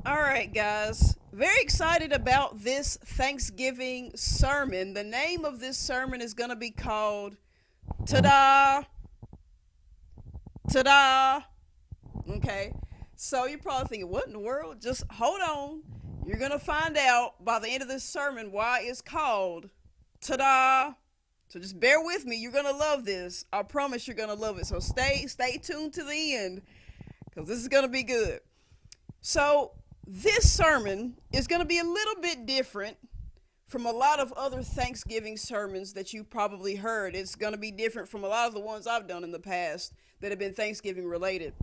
All right, guys. Very excited about this Thanksgiving sermon. The name of this sermon is going to be called Tadah, Tadah. Okay. So you're probably thinking, what in the world? Just hold on. You're going to find out by the end of this sermon why it's called Tadah. So just bear with me. You're going to love this. I promise you're going to love it. So stay tuned to the end because this is going to be good. So, this sermon is going to be a little bit different from a lot of other Thanksgiving sermons that you probably heard. It's going to be different from a lot of the ones I've done in the past that have been Thanksgiving related.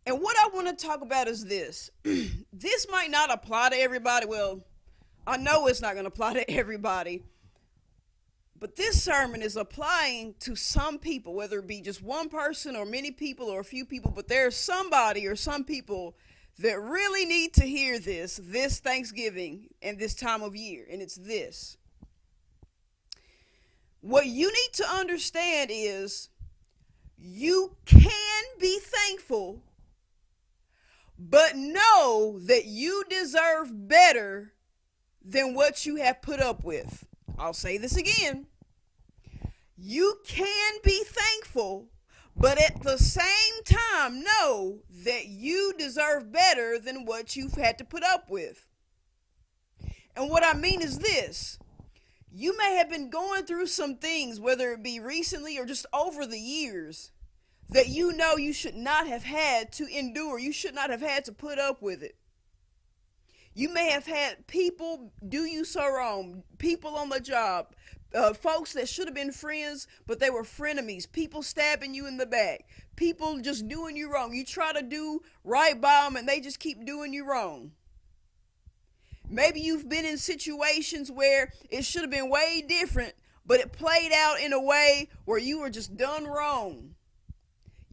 And what I want to talk about is this. This might not apply to everybody. Well, I know it's not going to apply to everybody. But this sermon is applying to some people, whether it be just one person or many people or a few people, but there's somebody or some people that really need to hear this Thanksgiving and this time of year. And it's this. What you need to understand is you can be thankful, but know that you deserve better than what you have put up with. I'll say this again. You can be thankful, but at the same time know that you deserve better than what you've had to put up with. And what I mean is this. You may have been going through some things, whether it be recently or just over the years, that you know you should not have had to endure. You should not have had to put up with it. You may have had people do you so wrong, people on the job, folks that should have been friends, but they were frenemies, people stabbing you in the back, people just doing you wrong. You try to do right by them and they just keep doing you wrong. Maybe you've been in situations where it should have been way different, but it played out in a way where you were just done wrong.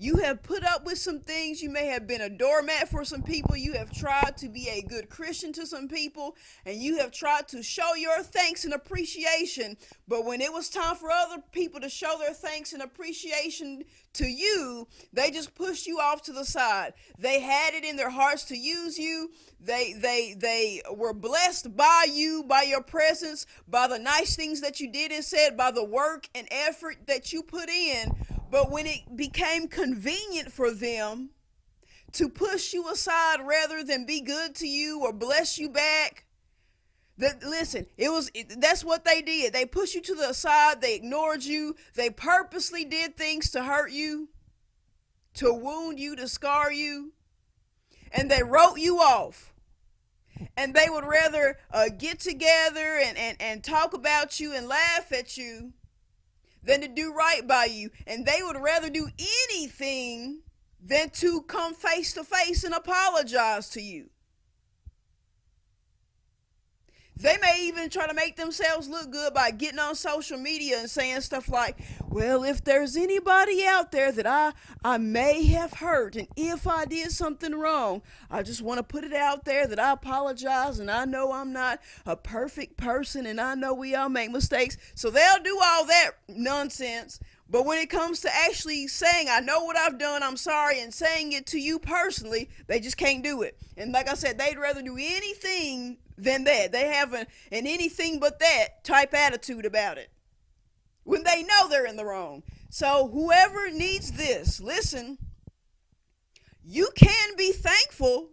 You have put up with some things. You may have been a doormat for some people. You have tried to be a good Christian to some people, and you have tried to show your thanks and appreciation. But when it was time for other people to show their thanks and appreciation to you, they just pushed you off to the side. They had it in their hearts to use you. They were blessed by you, by your presence, by the nice things that you did and said, by the work and effort that you put in. But when it became convenient for them to push you aside rather than be good to you or bless you back, that's what they did. They pushed you to the side, they ignored you, they purposely did things to hurt you, to wound you, to scar you, and they wrote you off. And they would rather get together and talk about you and laugh at you than to do right by you. And they would rather do anything than to come face to face and apologize to you. They may even try to make themselves look good by getting on social media and saying stuff like, well, if there's anybody out there that I may have hurt, and if I did something wrong, I just want to put it out there that I apologize, and I know I'm not a perfect person, and I know we all make mistakes. So they'll do all that nonsense. But when it comes to actually saying, I know what I've done, I'm sorry, and saying it to you personally, they just can't do it. And like I said, they'd rather do anything than that. They have an anything but that type attitude about it when they know they're in the wrong. So whoever needs this, listen, you can be thankful,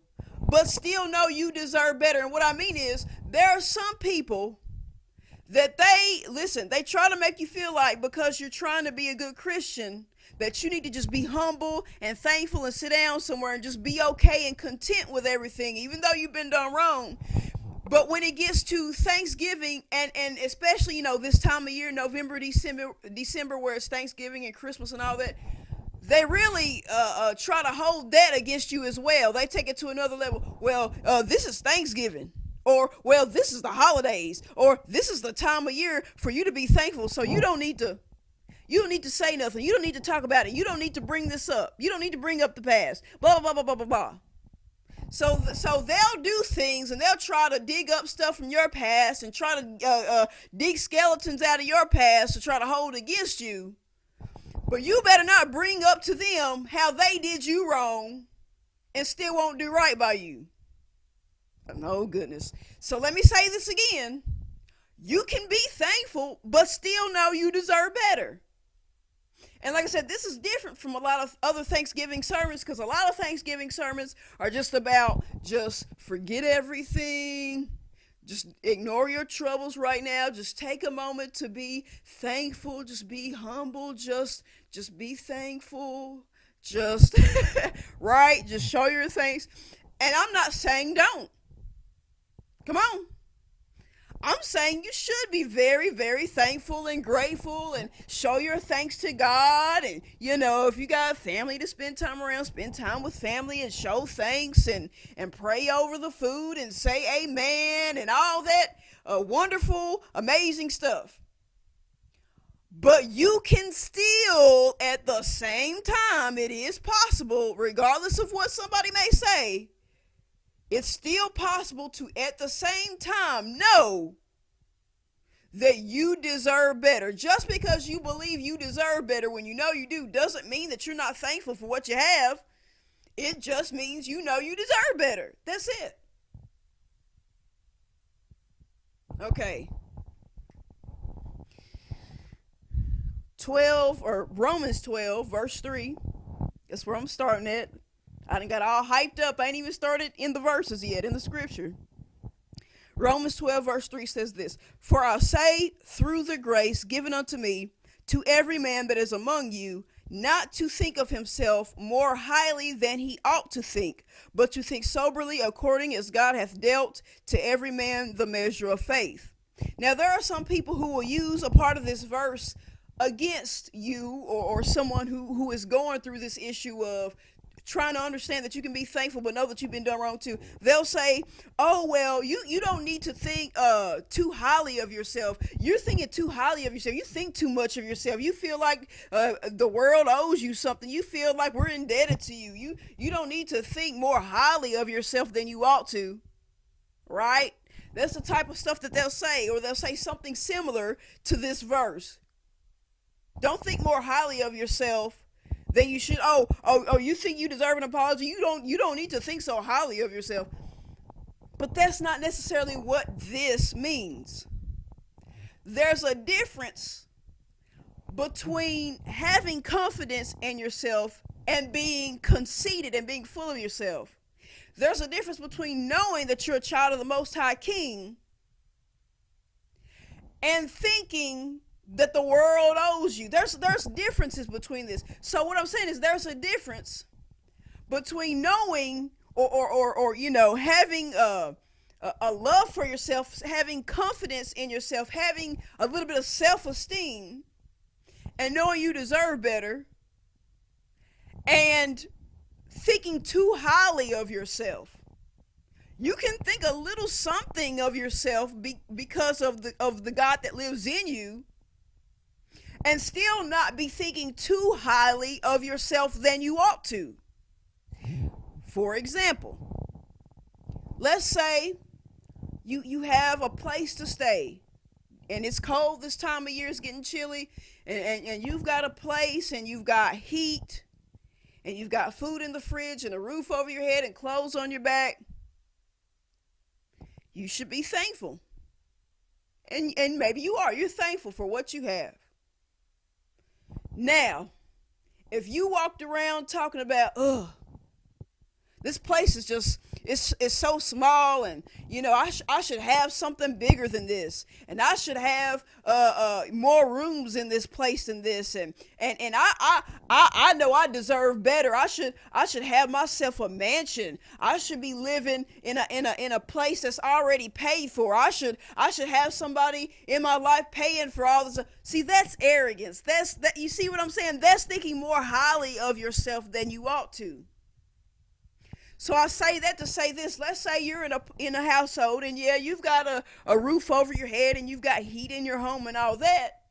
but still know you deserve better. And what I mean is, there are some people that they try to make you feel like because you're trying to be a good Christian that you need to just be humble and thankful and sit down somewhere and just be okay and content with everything, even though you've been done wrong. But when it gets to Thanksgiving and especially, this time of year, November, December, where it's Thanksgiving and Christmas and all that, they really try to hold that against you as well. They take it to another level. Well, this is Thanksgiving. Or, well, this is the holidays. Or, this is the time of year for you to be thankful. So you don't need to say nothing. You don't need to talk about it. You don't need to bring this up. You don't need to bring up the past. Blah, blah, blah, blah, blah, blah. So they'll do things and they'll try to dig up stuff from your past and try to dig skeletons out of your past to try to hold against you. But you better not bring up to them how they did you wrong and still won't do right by you. No goodness. So let me say this again. You can be thankful, but still know you deserve better. And like I said, this is different from a lot of other Thanksgiving sermons, because a lot of Thanksgiving sermons are just about just forget everything. Just ignore your troubles right now. Just take a moment to be thankful. Just be humble. Just be thankful. Just right. Just show your thanks. And I'm not saying don't. Come on. I'm saying you should be very, very thankful and grateful and show your thanks to God. And, if you got family to spend time around, spend time with family and show thanks and pray over the food and say amen and all that wonderful, amazing stuff. But you can still, at the same time, it is possible, regardless of what somebody may say, it's still possible to, at the same time, know that you deserve better. Just because you believe you deserve better when you know you do doesn't mean that you're not thankful for what you have. It just means you know you deserve better. That's it. Okay. Romans 12, verse 3. That's where I'm starting at. I done got all hyped up. I ain't even started in the verses yet in the scripture. Romans 12, verse 3 says this: For I say, through the grace given unto me, to every man that is among you, not to think of himself more highly than he ought to think, but to think soberly, according as God hath dealt to every man the measure of faith. Now, there are some people who will use a part of this verse against you or someone who is going through this issue of trying to understand that you can be thankful but know that you've been done wrong too. They'll say, oh, well, you don't need to think too highly of yourself. You're thinking too highly of yourself. You think too much of yourself. You feel like the world owes you something. You feel like we're indebted to you. You don't need to think more highly of yourself than you ought to, right? That's the type of stuff that they'll say, or they'll say something similar to this verse. Don't think more highly of yourself than you should. Oh, you think you deserve an apology? You don't need to think so highly of yourself. But that's not necessarily what this means. There's a difference between having confidence in yourself and being conceited and being full of yourself. There's a difference between knowing that you're a child of the Most High King and thinking that the world owes you. There's differences between this. So what I'm saying is there's a difference between knowing or having a love for yourself, having confidence in yourself, having a little bit of self-esteem, and knowing you deserve better, and thinking too highly of yourself. You can think a little something of yourself because of the God that lives in you, and still not be thinking too highly of yourself than you ought to. For example, let's say you have a place to stay, and it's cold this time of year, it's getting chilly, and you've got a place, and you've got heat, and you've got food in the fridge, and a roof over your head, and clothes on your back. You should be thankful. And maybe you are. You're thankful for what you have. Now, if you walked around talking about, this place is just, it's so small, and I should have something bigger than this, and I should have more rooms in this place than this, and I know I deserve better. I should have myself a mansion. I should be living in a place that's already paid for. I should have somebody in my life paying for all this. See, that's arrogance. That you see what I'm saying? That's thinking more highly of yourself than you ought to. So I say that to say this. Let's say you're in a household, and yeah, you've got a roof over your head, and you've got heat in your home and all that,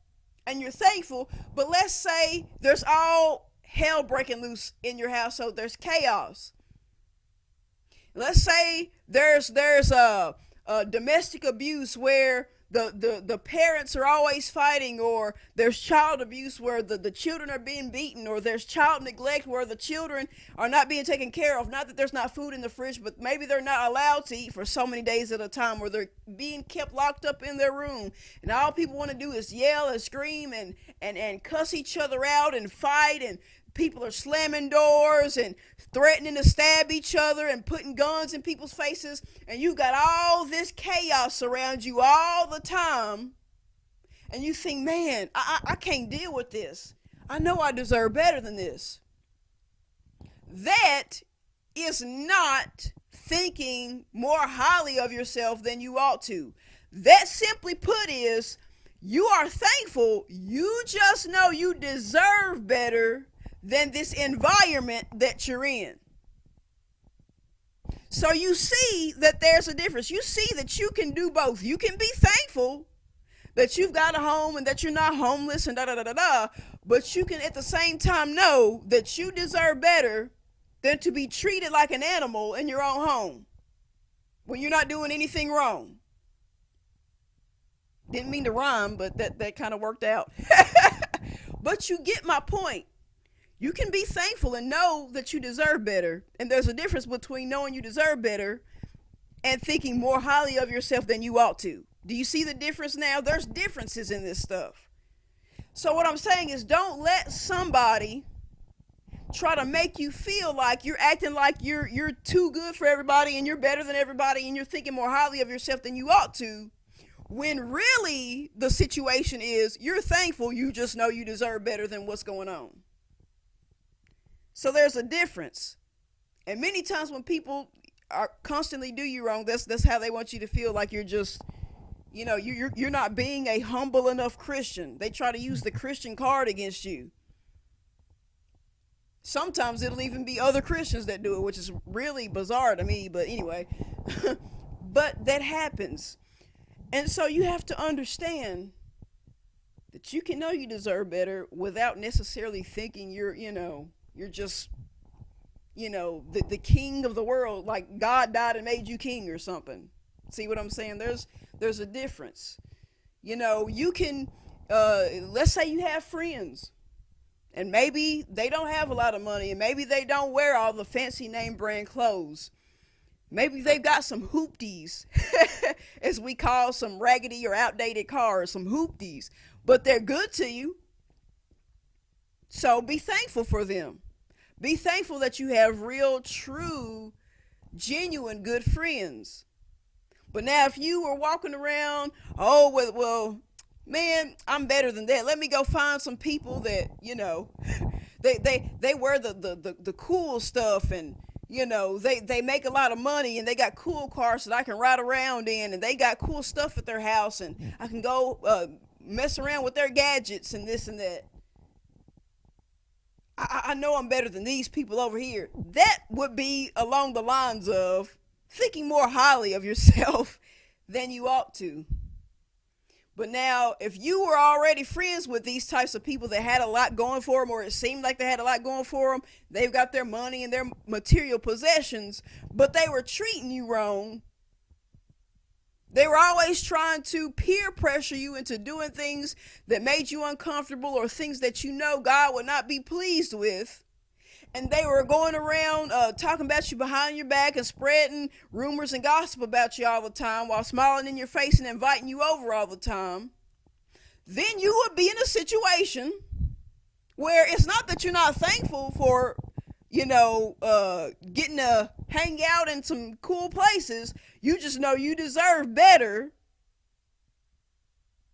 and you're thankful. But let's say there's all hell breaking loose in your household. There's chaos. Let's say there's a domestic abuse where the parents are always fighting, or there's child abuse where the children are being beaten, or there's child neglect where the children are not being taken care of. Not that there's not food in the fridge, but maybe they're not allowed to eat for so many days at a time, or they're being kept locked up in their room, and all people want to do is yell and scream and cuss each other out and fight, and people are slamming doors and threatening to stab each other and putting guns in people's faces, and you got all this chaos around you all the time, and you think, man, I can't deal with this. I know I deserve better than this. That is not thinking more highly of yourself than you ought to. That, simply put, is you are thankful. You just know you deserve better than this environment that you're in. So you see that there's a difference. You see that you can do both. You can be thankful that you've got a home and that you're not homeless and da da da da da, but you can at the same time know that you deserve better than to be treated like an animal in your own home when you're not doing anything wrong. Didn't mean to rhyme, but that kind of worked out. But you get my point. You can be thankful and know that you deserve better. And there's a difference between knowing you deserve better and thinking more highly of yourself than you ought to. Do you see the difference now? There's differences in this stuff. So what I'm saying is, don't let somebody try to make you feel like you're acting like you're too good for everybody and you're better than everybody and you're thinking more highly of yourself than you ought to, when really the situation is you're thankful, you just know you deserve better than what's going on. So there's a difference. And many times when people are constantly do you wrong, that's how they want you to feel, like you're just, you're not being a humble enough Christian. They try to use the Christian card against you. Sometimes it'll even be other Christians that do it, which is really bizarre to me, but anyway. But that happens. And so you have to understand that you can know you deserve better without necessarily thinking you're just, the king of the world, like God died and made you king or something. See what I'm saying? There's a difference. You can, let's say you have friends, and maybe they don't have a lot of money, and maybe they don't wear all the fancy name brand clothes. Maybe they've got some hoopties, as we call some raggedy or outdated cars, some hoopties, but they're good to you. So be thankful for them. Be thankful that you have real, true, genuine, good friends. But now if you were walking around, well, man, I'm better than that. Let me go find some people that, they wear the cool stuff, and, they make a lot of money, and they got cool cars that I can ride around in, and they got cool stuff at their house, and I can go mess around with their gadgets and this and that. I know I'm better than these people over here. That would be along the lines of thinking more highly of yourself than you ought to. But now, if you were already friends with these types of people that had a lot going for them, or it seemed like they had a lot going for them, they've got their money and their material possessions, but they were treating you wrong. They were always trying to peer pressure you into doing things that made you uncomfortable, or things that God would not be pleased with. And they were going around talking about you behind your back and spreading rumors and gossip about you all the time, while smiling in your face and inviting you over all the time. Then you would be in a situation where it's not that you're not thankful for, getting to hang out in some cool places. You just know you deserve better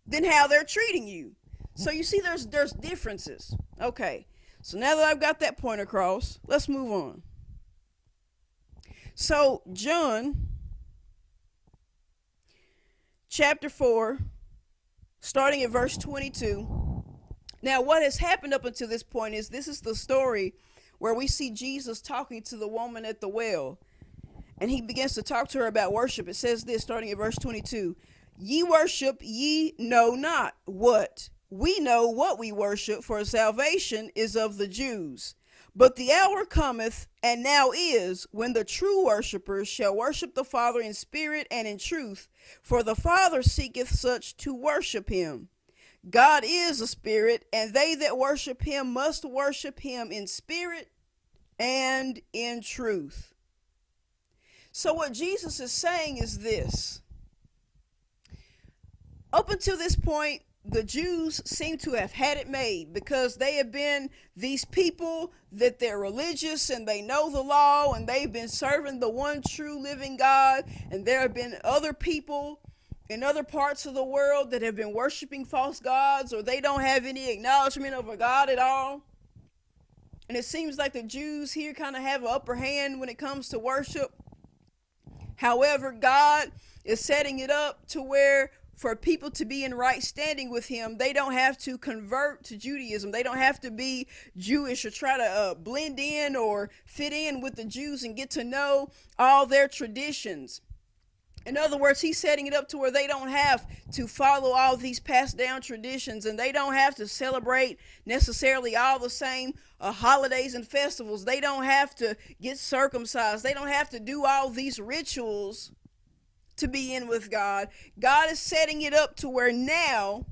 than how they're treating you. So you see, there's differences. Okay. So now that I've got that point across, let's move on. So John chapter 4, starting at verse 22. Now what has happened up until this point is, this is the story where we see Jesus talking to the woman at the well. And he begins to talk to her about worship. It says this, starting at verse 22. Ye worship, ye know not what. We know what we worship, for salvation is of the Jews. But the hour cometh, and now is, when the true worshippers shall worship the Father in spirit and in truth, for the Father seeketh such to worship him. God is a spirit, and they that worship him must worship him in spirit and in truth. So what Jesus is saying is this. Up until this point, the Jews seem to have had it made, because they have been these people that they're religious and they know the law and they've been serving the one true living God. And there have been other people in other parts of the world that have been worshiping false gods, or they don't have any acknowledgement of a God at all. And it seems like the Jews here kind of have an upper hand when it comes to worship. However, God is setting it up to where for people to be in right standing with him, they don't have to convert to Judaism. They don't have to be Jewish or try to blend in or fit in with the Jews and get to know all their traditions. In other words, he's setting it up to where they don't have to follow all these passed down traditions, and they don't have to celebrate necessarily all the same holidays and festivals. They don't have to get circumcised. They don't have to do all these rituals to be in with God. God is setting it up to where now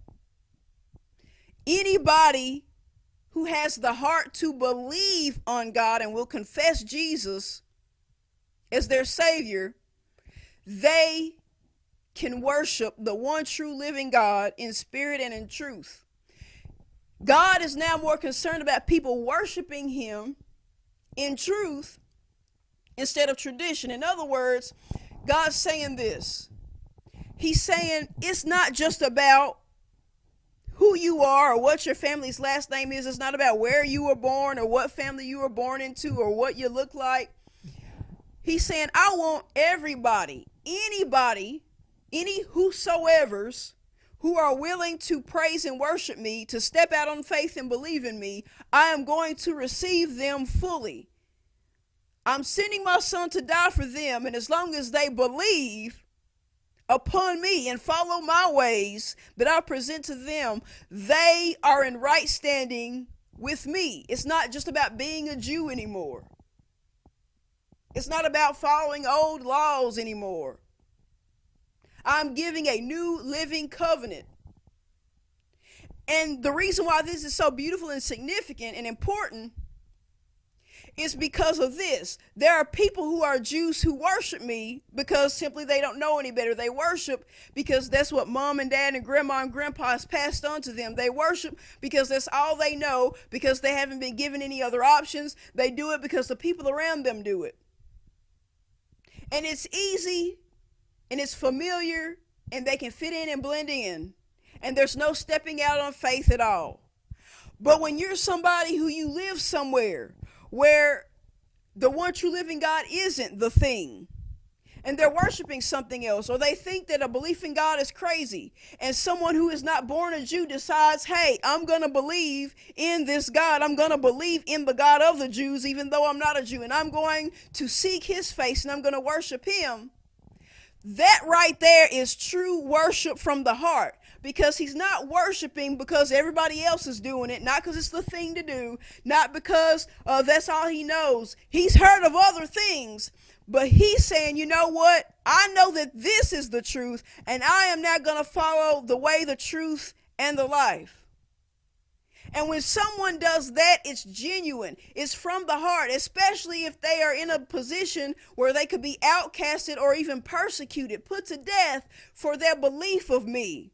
anybody who has the heart to believe on God and will confess Jesus as their Savior, they can worship the one true living God in spirit and in truth. God is now more concerned about people worshiping him in truth instead of tradition. In other words, God's saying this. He's saying it's not just about who you are or what your family's last name is. It's not about where you were born or what family you were born into or what you look like. He's saying, I want everybody, anybody, any whosoevers who are willing to praise and worship me, to step out on faith and believe in me. I am going to receive them fully. I'm sending my son to die for them, and as long as they believe upon me and follow my ways that I present to them, they are in right standing with me. It's not just about being a Jew anymore. It's not about following old laws anymore. I'm giving a new living covenant. And the reason why this is so beautiful and significant and important is because of this. There are people who are Jews who worship me because simply they don't know any better. They worship because that's what mom and dad and grandma and grandpa has passed on to them. They worship because that's all they know, because they haven't been given any other options. They do it because the people around them do it. And it's easy and it's familiar and they can fit in and blend in. And there's no stepping out on faith at all. But when you're somebody who you live somewhere where the one true living God isn't the thing, and they're worshiping something else, or they think that a belief in God is crazy, and someone who is not born a Jew decides, hey, I'm going to believe in this God. I'm going to believe in the God of the Jews, even though I'm not a Jew, and I'm going to seek his face, and I'm going to worship him. That right there is true worship from the heart, because he's not worshiping because everybody else is doing it, not because it's the thing to do, not because that's all he knows. He's heard of other things, but he's saying, you know what? I know that this is the truth, and I am not going to follow the way, the truth, and the life. And when someone does that, it's genuine. It's from the heart, especially if they are in a position where they could be outcasted or even persecuted, put to death for their belief of me.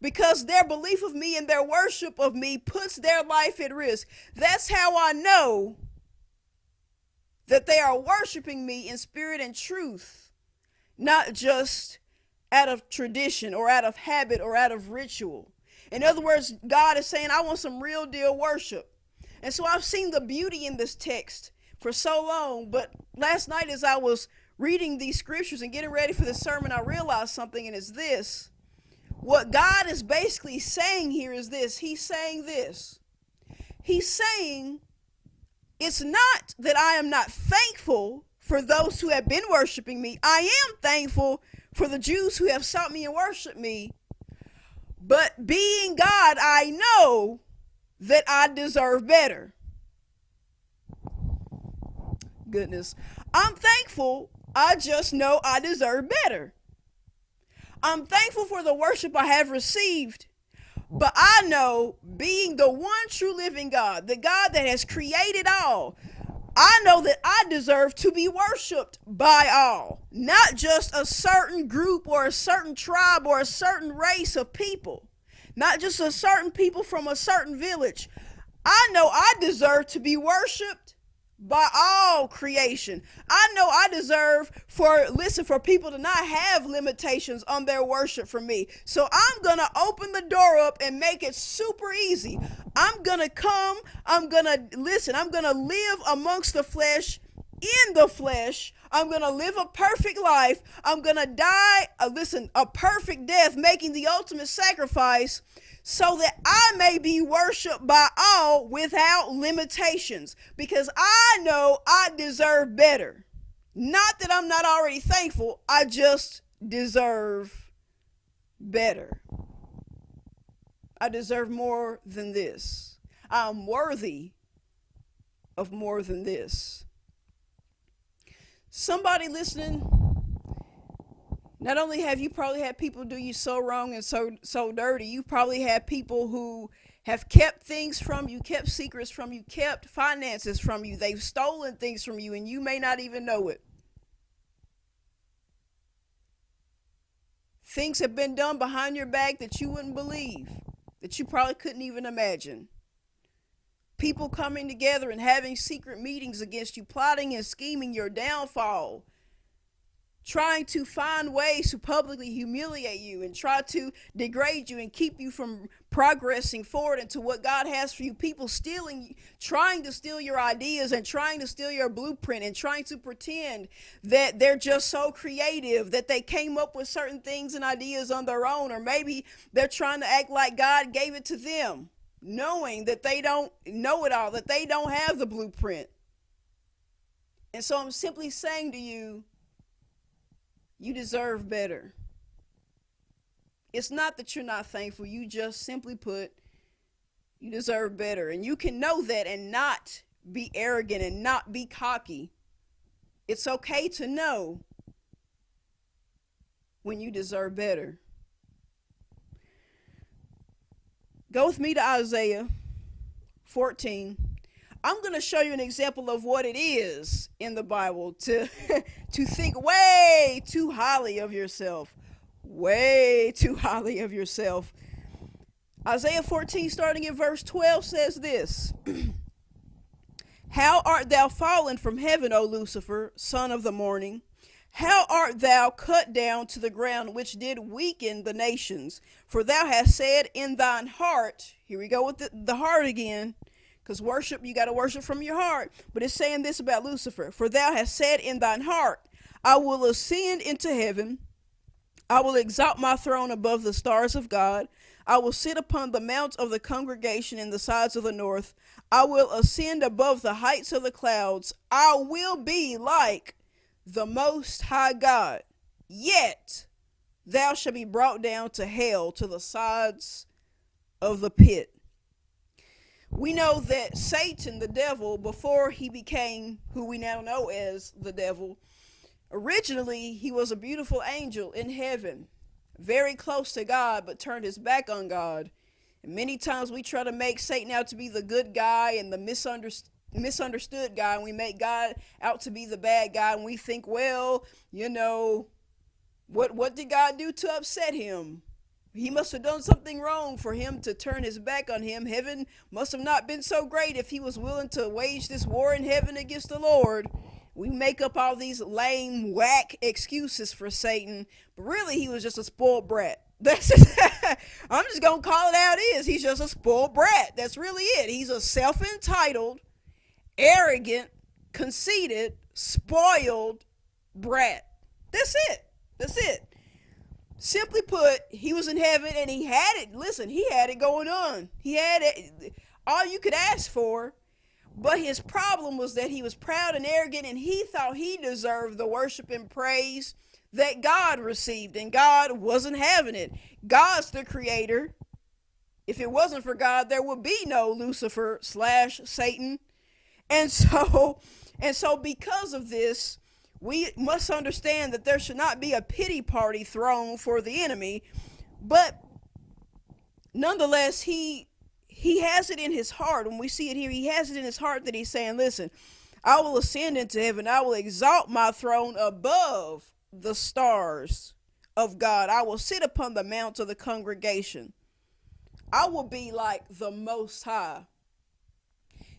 Because their belief of me and their worship of me puts their life at risk. That's how I know that they are worshiping me in spirit and truth, not just out of tradition or out of habit or out of ritual. In other words, God is saying, I want some real deal worship. And so I've seen the beauty in this text for so long, but last night as I was reading these scriptures and getting ready for the sermon, I realized something, and it's this. What God is basically saying here is this. He's saying this. He's saying, it's not that I am not thankful for those who have been worshiping me. I am thankful for the Jews who have sought me and worshiped me. But being God, I know that I deserve better. goodness. I'm thankful. I just know I deserve better. I'm thankful for the worship I have received. But I know, being the one true living God, the God that has created all, I know that I deserve to be worshiped by all, not just a certain group or a certain tribe or a certain race of people, not just a certain people from a certain village. I know I deserve to be worshiped by all creation. I know I deserve for people to not have limitations on their worship for me. So I'm going to open the door up and make it super easy. I'm going to come, I'm going to live amongst the flesh, in the flesh. I'm going to live a perfect life. I'm going to die, a perfect death, making the ultimate sacrifice, so that I may be worshiped by all without limitations, because I know I deserve better. Not that I'm not already thankful, I just deserve better. I deserve more than this. I'm worthy of more than this. Somebody listening, not only have you probably had people do you so wrong and so dirty, you probably had people who have kept things from you, kept secrets from you, kept finances from you. They've stolen things from you, and you may not even know it. Things have been done behind your back that you wouldn't believe, that you probably couldn't even imagine. People coming together and having secret meetings against you, plotting and scheming your downfall, trying to find ways to publicly humiliate you and try to degrade you and keep you from progressing forward into what God has for you. People trying to steal your ideas and trying to steal your blueprint and trying to pretend that they're just so creative that they came up with certain things and ideas on their own, or maybe they're trying to act like God gave it to them, knowing that they don't know it all, that they don't have the blueprint. And so I'm simply saying to you, you deserve better. It's not that you're not thankful. You just simply put, you deserve better. And you can know that and not be arrogant and not be cocky. It's okay to know when you deserve better. Go with me to Isaiah 14. I'm going to show you an example of what it is in the Bible to think way too highly of yourself. Way too highly of yourself. Isaiah 14, starting in verse 12, says this. How art thou fallen from heaven, O Lucifer, son of the morning? How art thou cut down to the ground, which did weaken the nations? For thou hast said in thine heart, here we go with the heart again, because worship, you got to worship from your heart. But it's saying this about Lucifer. For thou hast said in thine heart, I will ascend into heaven. I will exalt my throne above the stars of God. I will sit upon the mount of the congregation in the sides of the north. I will ascend above the heights of the clouds. I will be like the Most High God. Yet thou shalt be brought down to hell, to the sides of the pit. We know that Satan, the devil, before he became who we now know as the devil, originally he was a beautiful angel in heaven, very close to God, but turned his back on God. And many times we try to make Satan out to be the good guy and the misunderstood guy, and we make God out to be the bad guy, and we think, well, what did God do to upset him? He must have done something wrong for him to turn his back on him. Heaven must have not been so great if he was willing to wage this war in heaven against the Lord. We make up all these lame, whack excuses for Satan, but really he was just a spoiled brat. I'm just going to call it how it is. He's just a spoiled brat. That's really it. He's a self-entitled, arrogant, conceited, spoiled brat. That's it. Simply put, he was in heaven and he had it. Listen, he had it going on. He had it, all you could ask for. But his problem was that he was proud and arrogant, and he thought he deserved the worship and praise that God received, and God wasn't having it. God's the creator. If it wasn't for God, there would be no Lucifer / Satan. And so And so, because of this, we must understand that there should not be a pity party thrown for the enemy, but nonetheless, he has it in his heart. When we see it here, he has it in his heart that he's saying, listen, I will ascend into heaven. I will exalt my throne above the stars of God. I will sit upon the mount of the congregation. I will be like the Most High.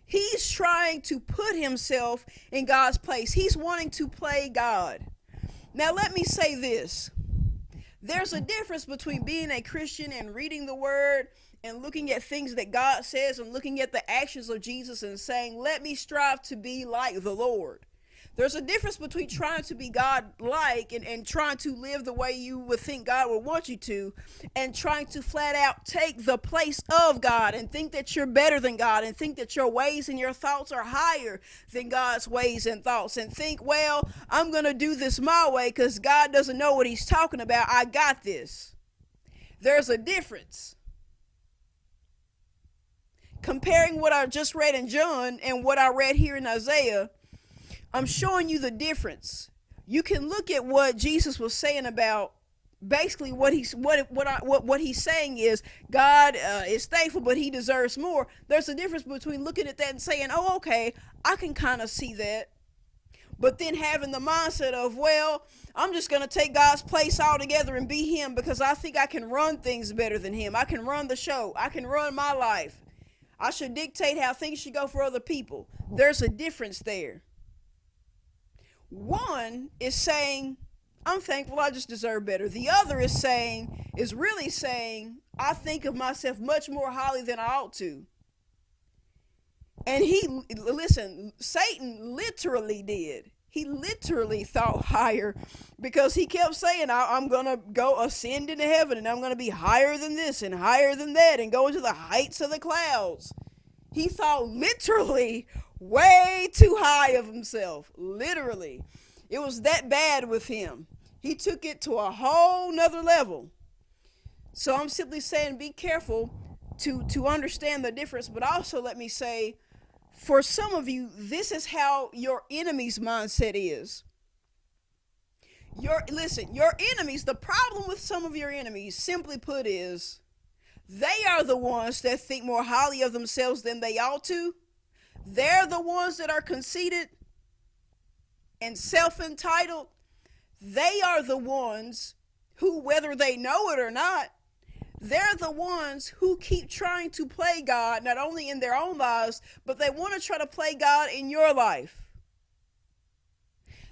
He's trying to put himself in God's place. He's wanting to play God. Now, let me say this. There's a difference between being a Christian and reading the word and looking at things that God says and looking at the actions of Jesus and saying, let me strive to be like the Lord. There's a difference between trying to be God-like and trying to live the way you would think God would want you to, and trying to flat out take the place of God and think that you're better than God and think that your ways and your thoughts are higher than God's ways and thoughts and think, well, I'm going to do this my way because God doesn't know what he's talking about. I got this. There's a difference. Comparing what I just read in John and what I read here in Isaiah, I'm showing you the difference. You can look at what Jesus was saying about basically what he's saying is God is thankful, but he deserves more. There's a difference between looking at that and saying, oh, okay, I can kind of see that. But then having the mindset of, well, I'm just going to take God's place altogether and be him because I think I can run things better than him. I can run the show. I can run my life. I should dictate how things should go for other people. There's a difference there. One is saying, I'm thankful, I just deserve better. The other is really saying, I think of myself much more highly than I ought to. And Satan literally did. He literally thought higher because he kept saying, I'm going to go ascend into heaven and I'm going to be higher than this and higher than that and go into the heights of the clouds. He thought literally way too high of himself. Literally. It was that bad with him. He took it to a whole nother level. So I'm simply saying be careful to understand the difference. But also let me say, for some of you, this is how your enemy's mindset is. Your enemies, the problem with some of your enemies, simply put, is they are the ones that think more highly of themselves than they ought to. They're the ones that are conceited and self-entitled. They are the ones who, whether they know it or not, they're the ones who keep trying to play God, not only in their own lives, but they want to try to play God in your life.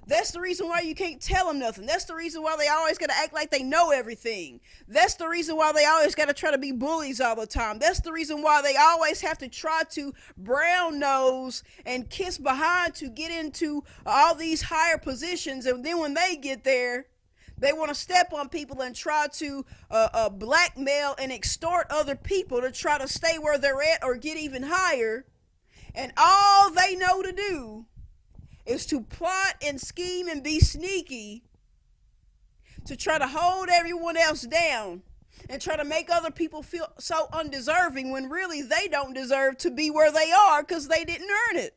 That's the reason why you can't tell them nothing. That's the reason why they always got to act like they know everything. That's the reason why they always got to try to be bullies all the time. That's the reason why they always have to try to brown nose and kiss behind to get into all these higher positions. And then when they get there, they want to step on people and try to blackmail and extort other people to try to stay where they're at or get even higher. And all they know to do is to plot and scheme and be sneaky to try to hold everyone else down and try to make other people feel so undeserving when really they don't deserve to be where they are because they didn't earn it.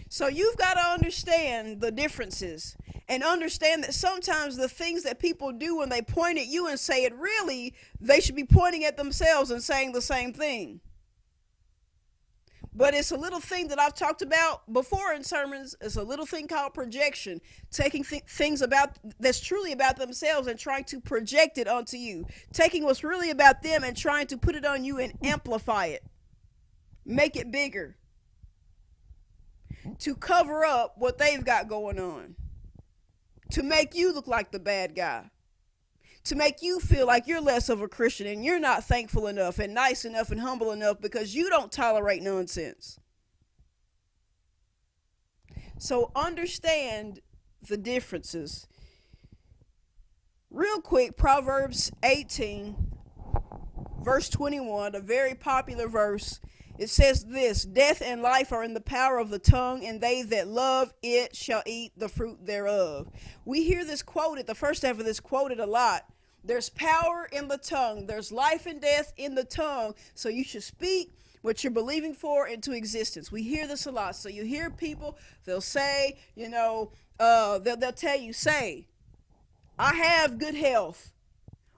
So you've got to understand the differences and understand that sometimes the things that people do when they point at you and say it, really, they should be pointing at themselves and saying the same thing. But it's a little thing that I've talked about before in sermons. It's a little thing called projection. Taking things about that's truly about themselves and trying to project it onto you. Taking what's really about them and trying to put it on you and amplify it. Make it bigger. To cover up what they've got going on. To make you look like the bad guy. To make you feel like you're less of a Christian and you're not thankful enough and nice enough and humble enough because you don't tolerate nonsense. So understand the differences. Real quick, Proverbs 18, verse 21, a very popular verse. It says this: death and life are in the power of the tongue, and they that love it shall eat the fruit thereof. We hear this quoted, the first half of this quoted a lot. There's power in the tongue. There's life and death in the tongue. So you should speak what you're believing for into existence. We hear this a lot. So you hear people, they'll say, they'll tell you, say, I have good health.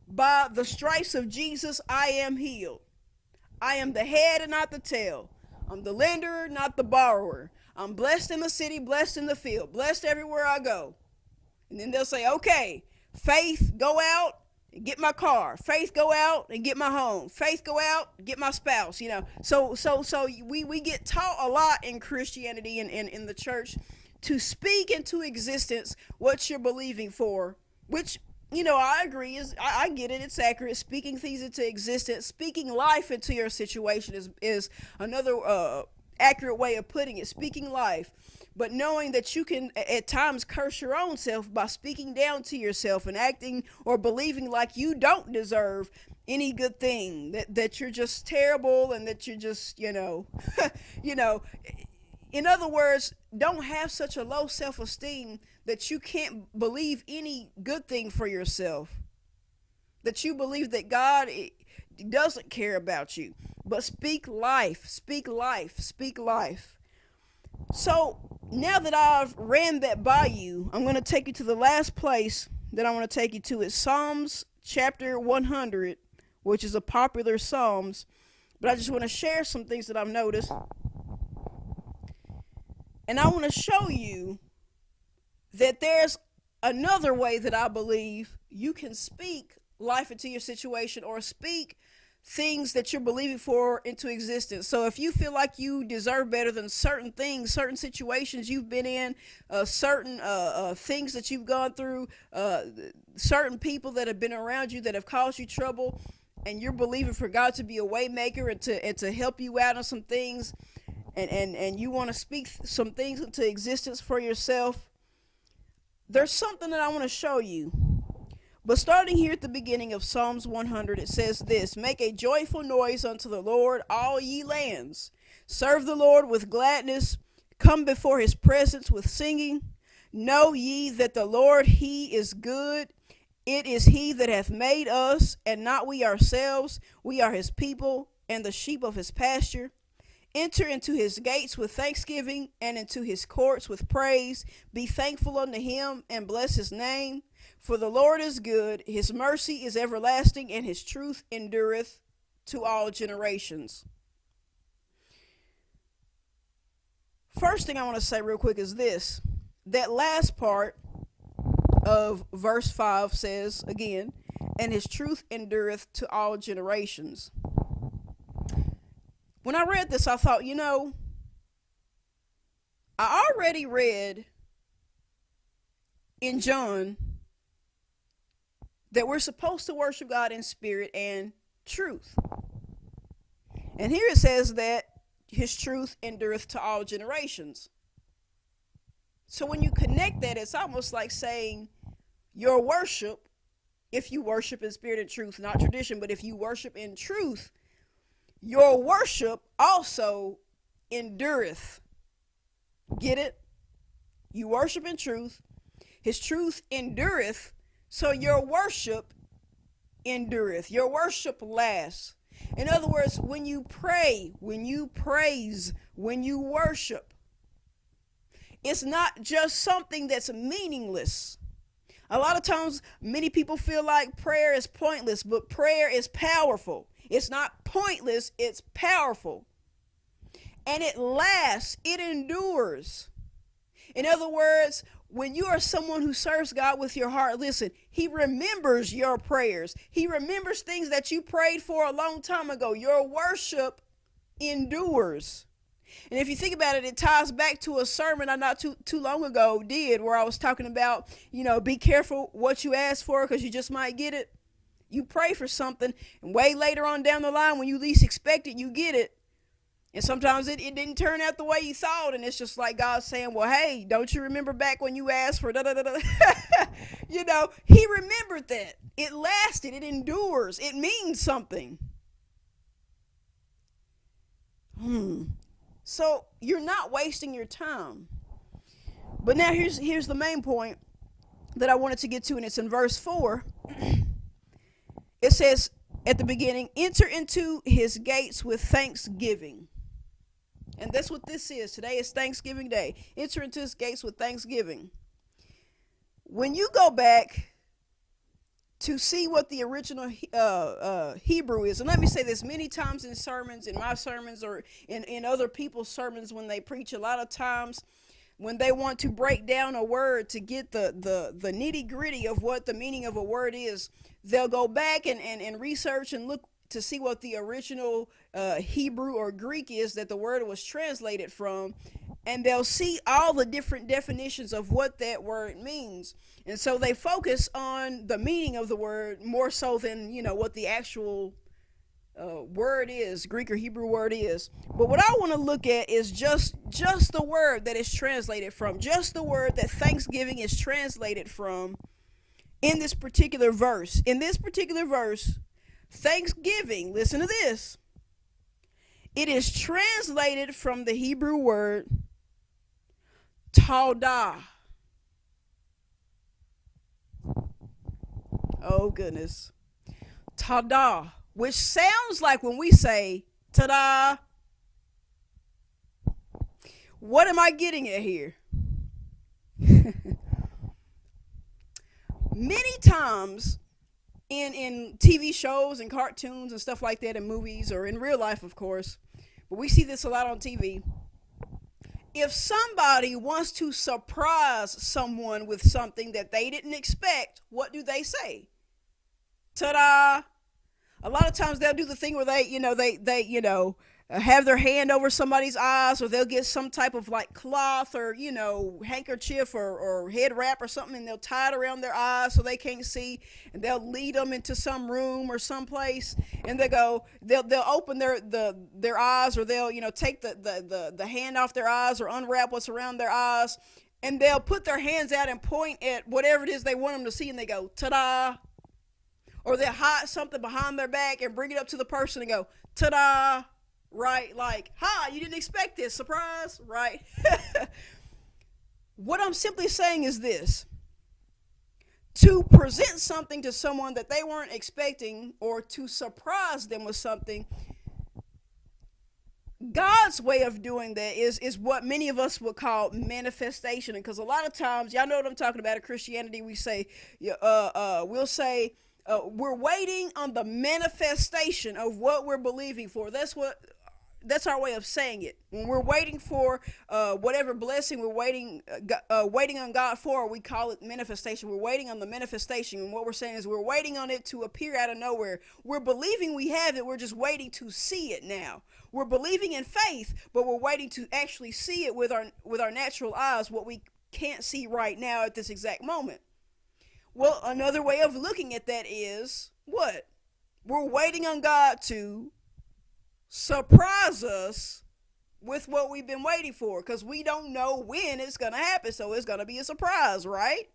By the stripes of Jesus, I am healed. I am the head and not the tail. I'm the lender, not the borrower. I'm blessed in the city, blessed in the field, blessed everywhere I go. And then they'll say, okay, faith, go out and get my car. Faith, go out and get my home. Faith, go out and get my spouse. So we get taught a lot in Christianity and in the church to speak into existence what you're believing for, which, I agree, I get it, it's accurate. Speaking things into existence, speaking life into your situation is another accurate way of putting it. Speaking life. But knowing that you can at times curse your own self by speaking down to yourself and acting or believing like you don't deserve any good thing, that you're just terrible and that you're just, in other words, don't have such a low self-esteem that you can't believe any good thing for yourself. That you believe that God doesn't care about you. But speak life, speak life, speak life. So now that I've ran that by you, I'm going to take you to the last place that I want to take you to. It's Psalms chapter 100, which is a popular Psalms. But I just want to share some things that I've noticed. And I want to show you that there's another way that I believe you can speak life into your situation or speak things that you're believing for into existence. So if you feel like you deserve better than certain things, certain situations you've been in, certain things that you've gone through, certain people that have been around you that have caused you trouble, and you're believing for God to be a way maker and to help you out on some things, and you want to speak some things into existence for yourself, there's something that I want to show you. But starting here at the beginning of Psalms 100, it says this: Make a joyful noise unto the Lord, all ye lands. Serve the Lord with gladness. Come before his presence with singing. Know ye that the Lord, he is good. It is he that hath made us, and not we ourselves. We are his people, and the sheep of his pasture. Enter into his gates with thanksgiving, and into his courts with praise. Be thankful unto him, and bless his name. For the Lord is good, his mercy is everlasting, and his truth endureth to all generations. First thing I want to say real quick is this. That last part of verse 5 says, again, and his truth endureth to all generations. When I read this, I thought, I already read in John that we're supposed to worship God in spirit and truth. And here it says that his truth endureth to all generations. So when you connect that, it's almost like saying your worship, if you worship in spirit and truth, not tradition, but if you worship in truth, your worship also endureth. Get it? You worship in truth. His truth endureth. So your worship endureth. Your worship lasts. In other words, when you pray, when you praise, when you worship, it's not just something that's meaningless. A lot of times, many people feel like prayer is pointless, but prayer is powerful. It's not pointless, it's powerful. And it lasts, it endures. In other words, when you are someone who serves God with your heart, listen, he remembers your prayers. He remembers things that you prayed for a long time ago. Your worship endures. And if you think about it, it ties back to a sermon I not too long ago did, where I was talking about, be careful what you ask for, because you just might get it. You pray for something, and way later on down the line, when you least expect it, you get it. And sometimes it didn't turn out the way you thought, and it's just like God saying, well, hey, don't you remember back when you asked for da-da-da-da? He remembered that. It lasted. It endures. It means something. So you're not wasting your time. But now here's the main point that I wanted to get to, and it's in verse 4. It says, at the beginning, enter into his gates with thanksgiving. And that's what this is. Today is Thanksgiving Day. Enter into his gates with thanksgiving. When you go back to see what the original Hebrew is, and let me say this, many times in sermons, in my sermons, or in other people's sermons when they preach, a lot of times when they want to break down a word to get the nitty gritty of what the meaning of a word is, they'll go back and research and look to see what the original Hebrew or Greek is that the word was translated from, and they'll see all the different definitions of what that word means. And so they focus on the meaning of the word more so than, what the actual word is, Greek or Hebrew word is. But what I want to look at is just the word that is translated from, just the word that thanksgiving is translated from in this particular verse. In this particular verse, thanksgiving, listen to this, it is translated from the Hebrew word Tadah. Oh goodness. Tadah, which sounds like when we say Tadah. What am I getting at here? Many times in TV shows and cartoons and stuff like that, in movies or in real life, of course, but we see this a lot on TV. If somebody wants to surprise someone with something that they didn't expect, what do they say? Ta-da! A lot of times they'll do the thing where they have their hand over somebody's eyes, or they'll get some type of like cloth or, handkerchief or head wrap or something, and they'll tie it around their eyes so they can't see, and they'll lead them into some room or someplace, and they'll open their eyes, or they'll, take the hand off their eyes or unwrap what's around their eyes, and they'll put their hands out and point at whatever it is they want them to see, and they go, ta-da! Or they'll hide something behind their back and bring it up to the person and go, ta-da! Right? Like, you didn't expect this. Surprise, right? What I'm simply saying is this. To present something to someone that they weren't expecting, or to surprise them with something, God's way of doing that is what many of us would call manifestation. Because a lot of times, y'all know what I'm talking about in Christianity, we'll say, we're waiting on the manifestation of what we're believing for. That's our way of saying it. When we're waiting for whatever blessing we're waiting on God for, we call it manifestation. We're waiting on the manifestation, and what we're saying is we're waiting on it to appear out of nowhere. We're believing we have it. We're just waiting to see it now. We're believing in faith, but we're waiting to actually see it with our natural eyes, what we can't see right now at this exact moment. Well, another way of looking at that is what? We're waiting on God to surprise us with what we've been waiting for, because we don't know when it's going to happen, so it's going to be a surprise, right?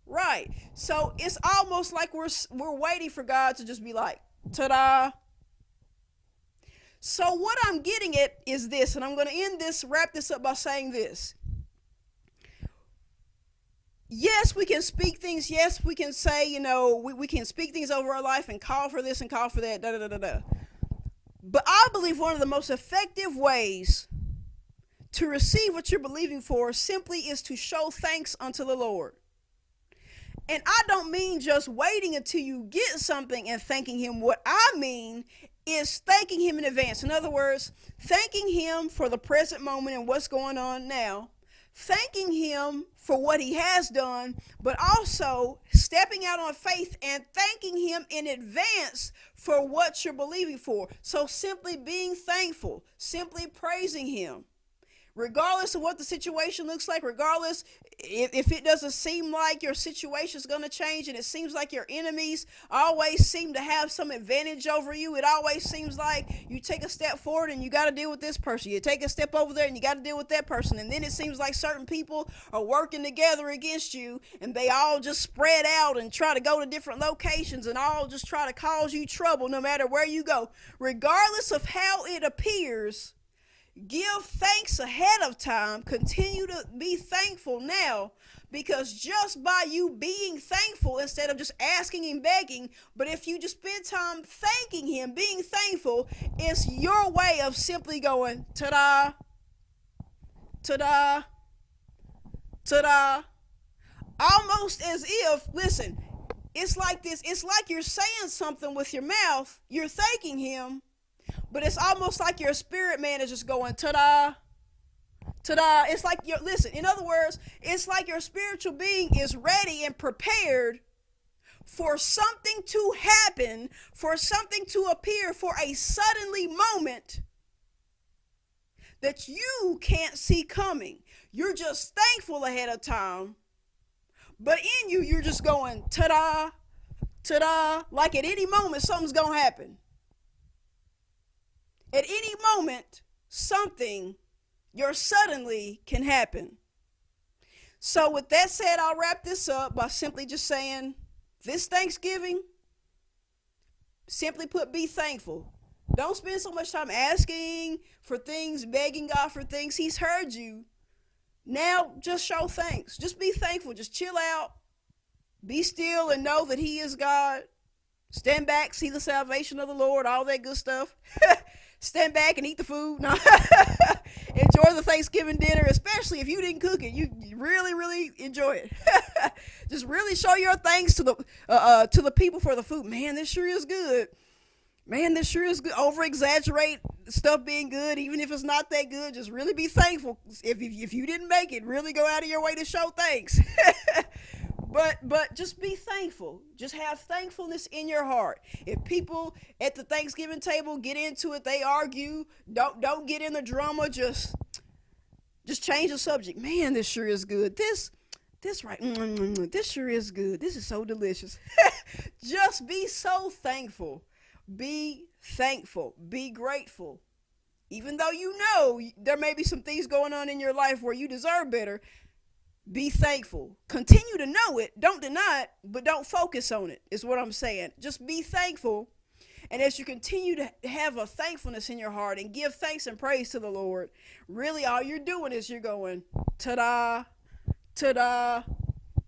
Right. So it's almost like we're waiting for God to just be like, ta-da. So what I'm getting at is this, and I'm going to wrap this up by saying this. Yes, we can speak things. Yes, we can say, we can speak things over our life and call for this and call for that, da da da da. But I believe one of the most effective ways to receive what you're believing for simply is to show thanks unto the Lord. And I don't mean just waiting until you get something and thanking him. What I mean is thanking him in advance. In other words, thanking him for the present moment and what's going on now. Thanking him for what he has done, but also stepping out on faith and thanking him in advance for what you're believing for. So simply being thankful, simply praising him. Regardless of what the situation looks like, regardless if it doesn't seem like your situation is going to change, and it seems like your enemies always seem to have some advantage over you. It always seems like you take a step forward and you got to deal with this person. You take a step over there and you got to deal with that person. And then it seems like certain people are working together against you, and they all just spread out and try to go to different locations and all just try to cause you trouble no matter where you go. Regardless of how it appears, Give thanks ahead of time. Continue to be thankful now, because just by you being thankful instead of just asking and begging, but if you just spend time thanking him, being thankful, it's your way of simply going, ta-da, ta-da, ta-da. Almost as if, listen, it's like this. It's like you're saying something with your mouth. You're thanking him, but it's almost like your spirit man is just going, ta-da, ta-da. It's like listen, in other words, it's like your spiritual being is ready and prepared for something to happen, for something to appear, for a suddenly moment that you can't see coming. You're just thankful ahead of time, but in you, you're just going, ta-da, ta-da, like at any moment, something's going to happen. At any moment, something, your suddenly can happen. So with that said, I'll wrap this up by simply just saying, this Thanksgiving, simply put, be thankful. Don't spend so much time asking for things, begging God for things. He's heard you. Now, just show thanks. Just be thankful. Just chill out. Be still and know that he is God. Stand back, see the salvation of the Lord, all that good stuff. Stand back and eat the food. No. Enjoy the Thanksgiving dinner, especially if you didn't cook it. You really, really enjoy it. Just really show your thanks to the people for the food. Man, this sure is good. Man, this sure is good. Over exaggerate stuff being good, even if it's not that good. Just really be thankful. If you didn't make it, really go out of your way to show thanks. But just be thankful. Just have thankfulness in your heart. If people at the Thanksgiving table get into it, they argue, don't get in the drama. Just change the subject. Man, this sure is good. This right. This sure is good. This is so delicious. Just be so thankful. Be thankful. Be grateful. Even though you know there may be some things going on in your life where you deserve better, be thankful. Continue to know it. Don't deny it, but don't focus on it, is what I'm saying. Just be thankful. And as you continue to have a thankfulness in your heart and give thanks and praise to the Lord, really all you're doing is you're going, ta-da, ta-da,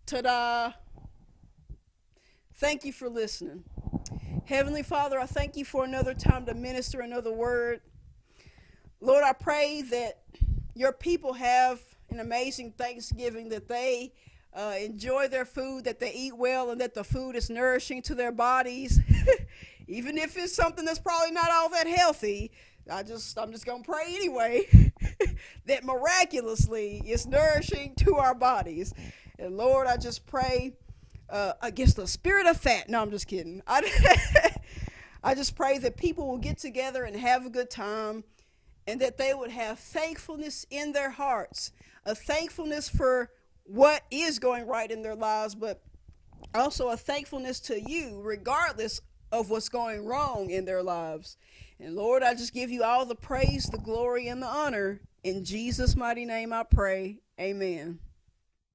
ta-da. Thank you for listening. Heavenly Father, I thank you for another time to minister another word. Lord, I pray that your people have an amazing Thanksgiving, that they enjoy their food, that they eat well, and that the food is nourishing to their bodies. Even if it's something that's probably not all that healthy, I'm just going to pray anyway, that miraculously it's nourishing to our bodies. And Lord, I just pray against the spirit of fat. No, I'm just kidding. I just pray that people will get together and have a good time, and that they would have thankfulness in their hearts, a thankfulness for what is going right in their lives, but also a thankfulness to you, regardless of what's going wrong in their lives. And Lord, I just give you all the praise, the glory, and the honor. In Jesus' mighty name I pray. Amen.